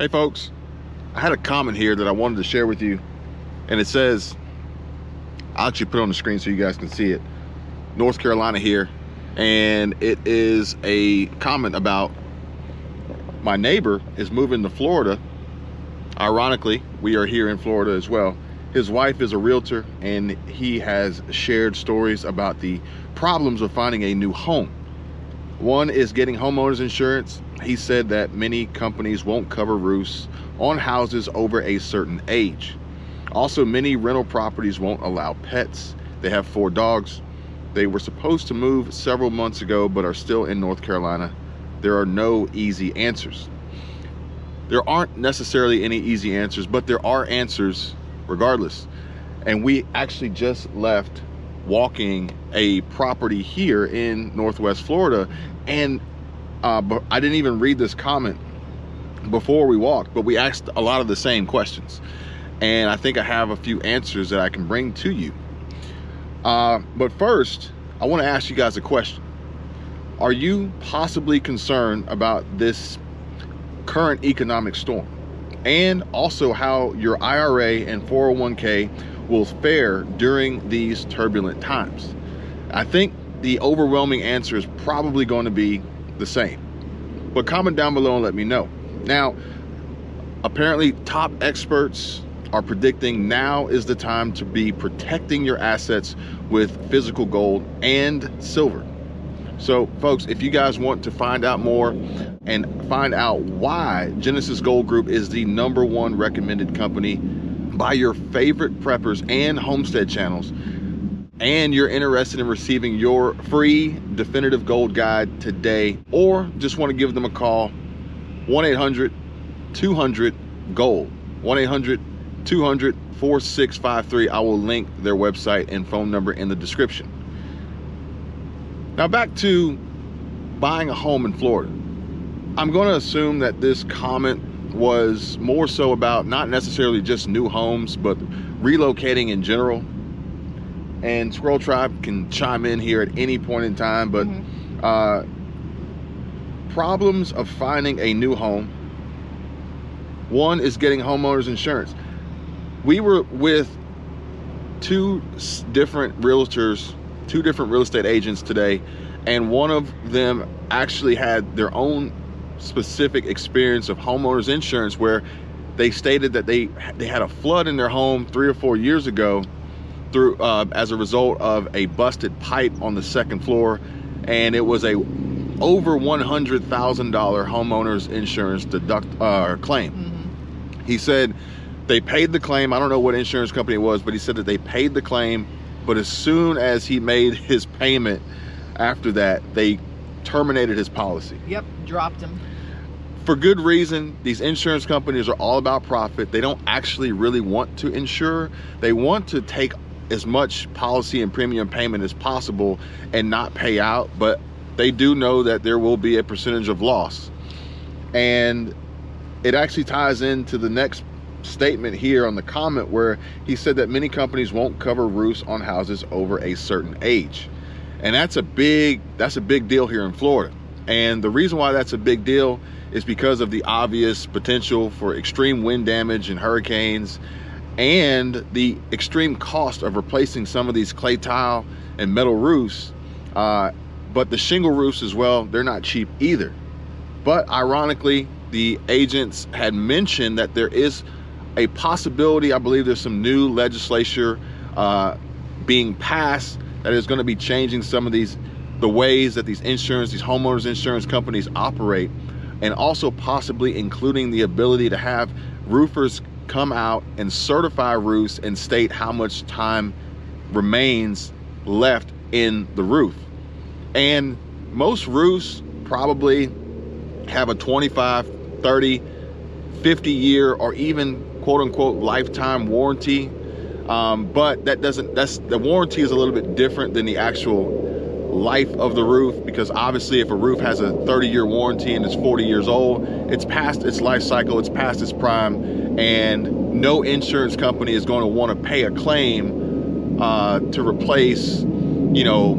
Hey folks, I had a comment here that I wanted to share with you, and it says, I'll actually put it on the screen so you guys can see it. North Carolina here, and it is a comment about my neighbor is moving to Florida. Ironically, we are here in Florida as well. His wife is a realtor, and he has shared stories about the problems of finding a new home. One is getting homeowners insurance. He said that many companies won't cover roofs on houses over a certain age. Also, many rental properties won't allow pets. They have 4 dogs. They were supposed to move several months ago, but are still in North Carolina. There are no easy answers. There aren't necessarily any easy answers, but there are answers regardless. And we actually just left walking a property here in Northwest Florida, and but I didn't even read this comment before we walked, but we asked a lot of the same questions, and I think I have a few answers that I can bring to you. But first, I want to ask you guys a question. Are you possibly concerned about this current economic storm, and also how your IRA and 401k will fare during these turbulent times? I think the overwhelming answer is probably going to be the same, but comment down below and let me know. Now, apparently top experts are predicting now is the time to be protecting your assets with physical gold and silver. So folks, if you guys want to find out more and find out why Genesis Gold Group is the #1 recommended company by your favorite preppers and homestead channels, and you're interested in receiving your free definitive gold guide today, or just want to give them a call, 1-800-200-GOLD, 1-800-200-4653. I will link their website and phone number in the description. Now back to buying a home in Florida. I'm going to assume that this comment was more so about not necessarily just new homes, but relocating in general. And Squirrel Tribe can chime in here at any point in time, but problems of finding a new home. One is getting homeowners insurance. We were with two different realtors, 2 different real estate agents today, and one of them actually had their own specific experience of homeowners insurance, where they stated that they had a flood in their home 3 or 4 years ago through as a result of a busted pipe on the 2nd floor, and it was a over $100,000 homeowners insurance claim. He said they paid the claim. I don't know what insurance company it was, but he said that they paid the claim, but as soon as he made his payment after that, they terminated his policy. Yep, dropped him. For good reason. These insurance companies are all about profit. They don't actually really want to insure. They want to take as much policy and premium payment as possible and not pay out, but they do know that there will be a percentage of loss. And it actually ties into the next statement here on the comment, where he said that many companies won't cover roofs on houses over a certain age. And that's a big deal here in Florida. And the reason why that's a big deal is because of the obvious potential for extreme wind damage and hurricanes, and the extreme cost of replacing some of these clay tile and metal roofs. But the shingle roofs as well, they're not cheap either. But ironically, the agents had mentioned that there is a possibility, I believe there's some new legislation being passed that is going to be changing some of the ways that these homeowners insurance companies operate, and also possibly including the ability to have roofers come out and certify roofs and state how much time remains left in the roof. And most roofs probably have a 25, 30, 50 year, or even quote unquote lifetime warranty. But the warranty is a little bit different than the actual life of the roof, because obviously if a roof has a 30-year warranty and it's 40 years old, it's past its life cycle, it's past its prime, and no insurance company is going to want to pay a claim to replace, you know,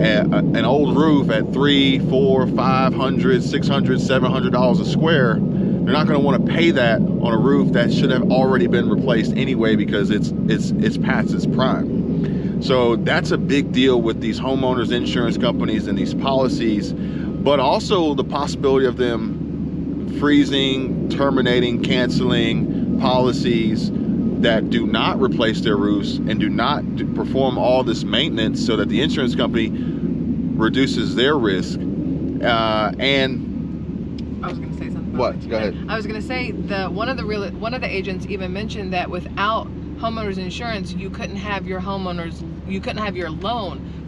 an old roof at $300, $400, $500, $600, $700 a square, they're not going to want to pay that on a roof that should have already been replaced anyway because it's past its prime. So that's a big deal with these homeowners insurance companies and these policies, but also the possibility of them freezing, terminating, canceling policies that do not replace their roofs and do not perform all this maintenance so that the insurance company reduces their risk. And I was going to say something. What? Go ahead. I was going to say one of the agents even mentioned that without homeowners insurance, you couldn't have your loan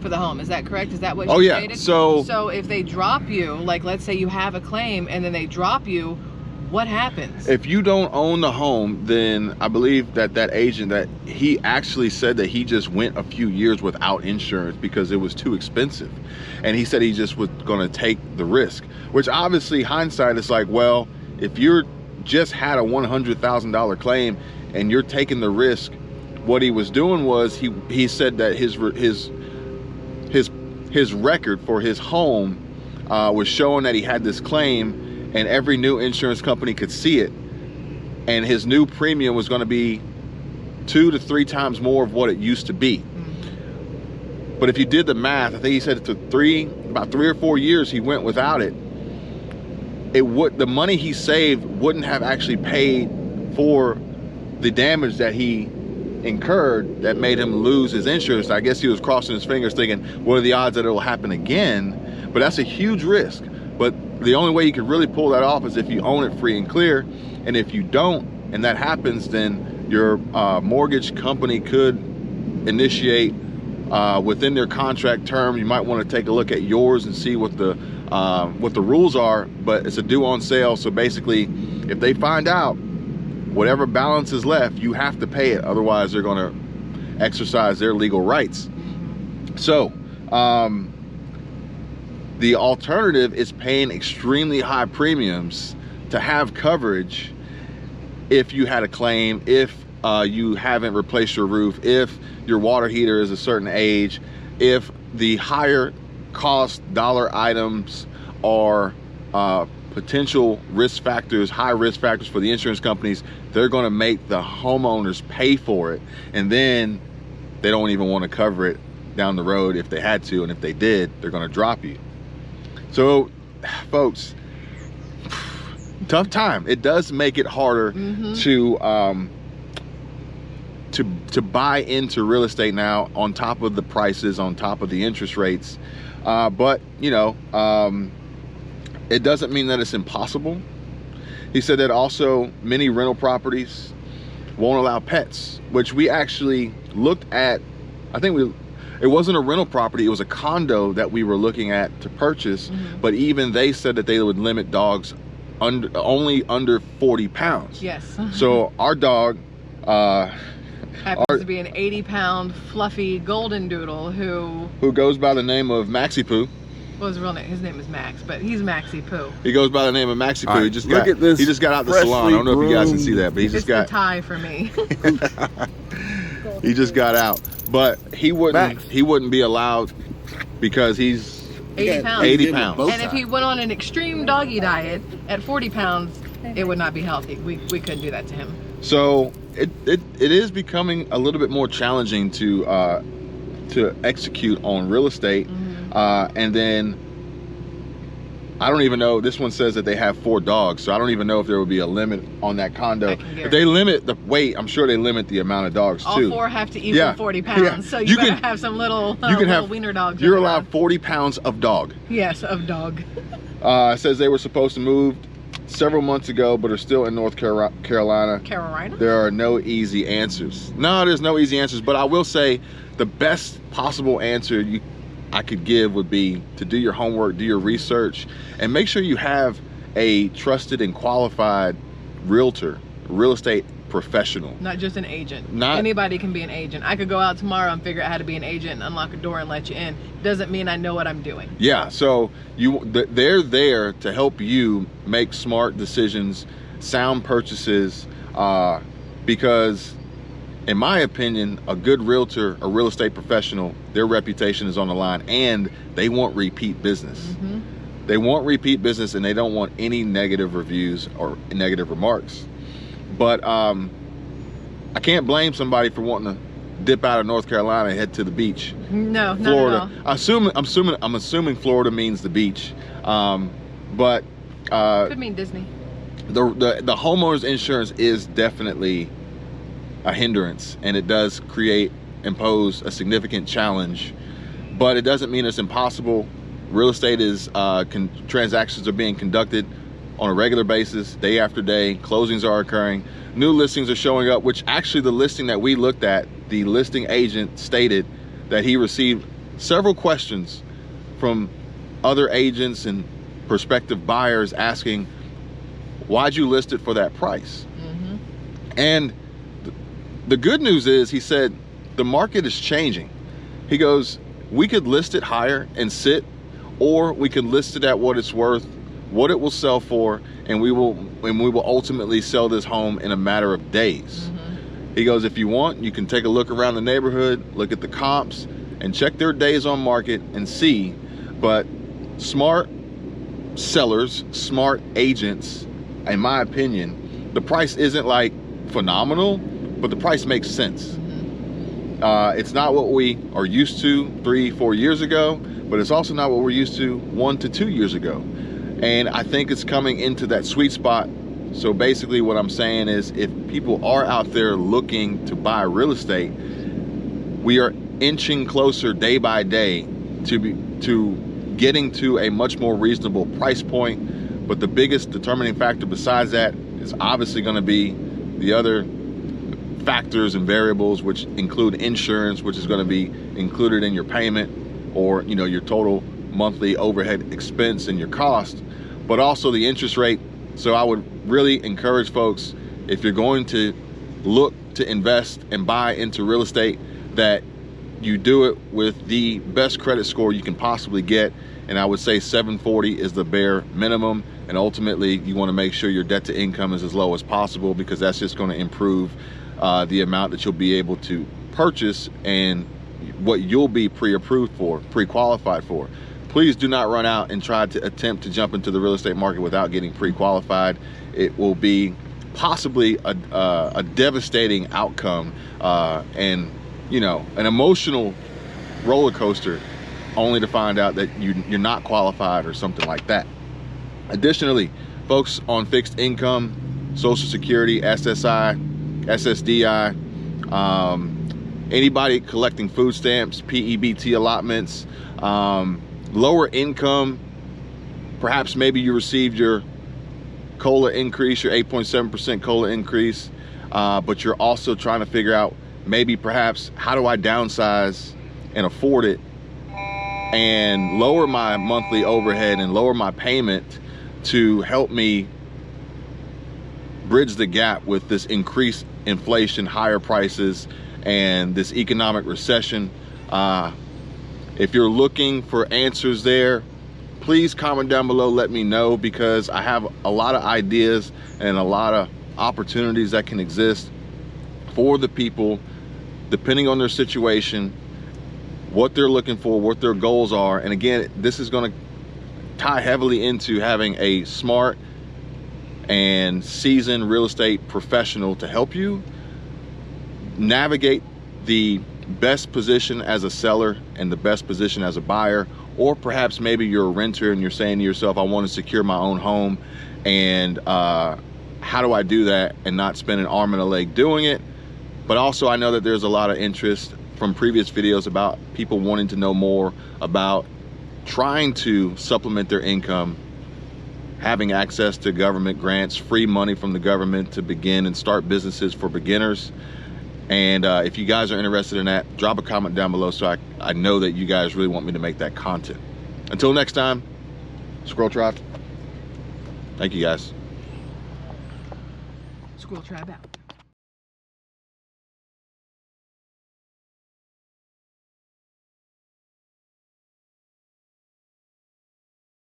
for the home. Is that correct? Is that what you stated? So if they drop you, like let's say you have a claim and then they drop you, what happens? If you don't own the home, then I believe that agent, that he actually said that he just went a few years without insurance because it was too expensive. And he said he just was going to take the risk, which obviously hindsight is like, well, if you're just had a $100,000 claim and you're taking the risk, what he was doing was he said that his record for his home was showing that he had this claim, and every new insurance company could see it, and his new premium was going to be 2 to 3 times more of what it used to be. But if you did the math, I think he said about 3 or 4 years he went without it. The money he saved wouldn't have actually paid for the damage that he incurred that made him lose his insurance. I guess he was crossing his fingers thinking, what are the odds that it will happen again? But that's a huge risk. But the only way you can really pull that off is if you own it free and clear. And if you don't, and that happens, then your mortgage company could initiate within their contract term. You might want to take a look at yours and see what the rules are. But it's a due on sale, so basically, if they find out whatever balance is left, you have to pay it. Otherwise, they're going to exercise their legal rights. So the alternative is paying extremely high premiums to have coverage if you had a claim, if you haven't replaced your roof, if your water heater is a certain age, if the higher cost dollar items are potential risk factors, high risk factors for the insurance companies. They're going to make the homeowners pay for it, and then they don't even want to cover it down the road if they had to, and if they did, they're going to drop you. So folks, tough time. It does make it harder to buy into real estate now, on top of the prices, on top of the interest rates. But you know, it doesn't mean that it's impossible. He said that also many rental properties won't allow pets, which we actually looked at. It wasn't a rental property, it was a condo that we were looking at to purchase, but even they said that they would limit dogs only under 40 pounds. Yes. So our dog happens to be an 80-pound fluffy golden doodle who goes by the name of Maxie Poo. Well, his real name, his name is Max, but he's Maxie Poo. He goes by the name of Maxie Poo. Right, He just got out the salon. I don't know if you guys can see that, but he just got the tie for me. He just got out, but he wouldn't be allowed because he's 80 pounds. 80 pounds. And if he went on an extreme doggy diet at 40 pounds, it would not be healthy. We couldn't do that to him. So it is becoming a little bit more challenging to execute on real estate. And then I don't even know, this one says that they have 4 dogs, so I don't even know if there would be a limit on that condo. If they limit the weight, I'm sure they limit the amount of dogs too. All 4 have to equal 40 pounds, so you better have some little wiener dogs. You're allowed 40 pounds of dog. Yes, of dog. It says they were supposed to move several months ago, but are still in North Carolina. There are no easy answers. No, there's no easy answers, but I will say the best possible answer I could give would be to do your homework, do your research, and make sure you have a trusted and qualified realtor, real estate professional. Not just an agent. Anybody can be an agent. I could go out tomorrow and figure out how to be an agent and unlock a door and let you in. Doesn't mean I know what I'm doing. Yeah, so they're there to help you make smart decisions, sound purchases, because in my opinion, a good realtor, a real estate professional, their reputation is on the line, and they want repeat business. They want repeat business, and they don't want any negative reviews or negative remarks. But I can't blame somebody for wanting to dip out of North Carolina and head to the beach. No, Florida. not at all. I'm assuming Florida means the beach, but could mean Disney. The homeowners insurance is definitely a hindrance, and it does impose a significant challenge, but it doesn't mean it's impossible. Real estate is transactions are being conducted on a regular basis, day after day. Closings are occurring, new listings are showing up, which actually the listing that we looked at, the listing agent stated that he received several questions from other agents and prospective buyers asking, why'd you list it for that price? And the good news is, he said, the market is changing. He goes, we could list it higher and sit, or we could list it at what it's worth, what it will sell for, and we will ultimately sell this home in a matter of days. He goes, if you want, you can take a look around the neighborhood, look at the comps, and check their days on market and see. But smart sellers, smart agents, in my opinion, the price isn't like phenomenal, but the price makes sense. It's not what we are used to 3-4 years ago, but it's also not what we're used to 1 to 2 years ago. And I think it's coming into that sweet spot. So basically what I'm saying is, if people are out there looking to buy real estate, we are inching closer day by day to getting to a much more reasonable price point. But the biggest determining factor besides that is obviously going to be the other factors and variables, which include insurance, which is going to be included in your payment, or your total monthly overhead expense and your cost, but also the interest rate. So I would really encourage folks, if you're going to look to invest and buy into real estate, that you do it with the best credit score you can possibly get. And I would say 740 is the bare minimum. And ultimately, you want to make sure your debt to income is as low as possible, because that's just going to improve the amount that you'll be able to purchase and what you'll be pre-approved for, pre-qualified for. Please do not run out and try to attempt to jump into the real estate market without getting pre-qualified. It will be possibly a devastating outcome and an emotional roller coaster, only to find out that you're not qualified or something like that. Additionally, folks on fixed income, Social Security, SSI, SSDI, anybody collecting food stamps, PEBT allotments, lower income, perhaps maybe you received your COLA increase, your 8.7% COLA increase, but you're also trying to figure out, maybe perhaps, how do I downsize and afford it and lower my monthly overhead and lower my payment to help me bridge the gap with this increased inflation, higher prices, and this economic recession. If you're looking for answers there, please comment down below, let me know, because I have a lot of ideas and a lot of opportunities that can exist for the people, depending on their situation, what they're looking for, what their goals are. And again, this is going to tie heavily into having a smart and seasoned real estate professional to help you navigate the best position as a seller and the best position as a buyer. Or perhaps maybe you're a renter and you're saying to yourself, I want to secure my own home, and how do I do that and not spend an arm and a leg doing it? But also, I know that there's a lot of interest from previous videos about people wanting to know more about trying to supplement their income, having access to government grants, free money from the government to begin and start businesses for beginners. And if you guys are interested in that, drop a comment down below so I know that you guys really want me to make that content. Until next time, Squirrel Tribe. Thank you guys. Squirrel Tribe out.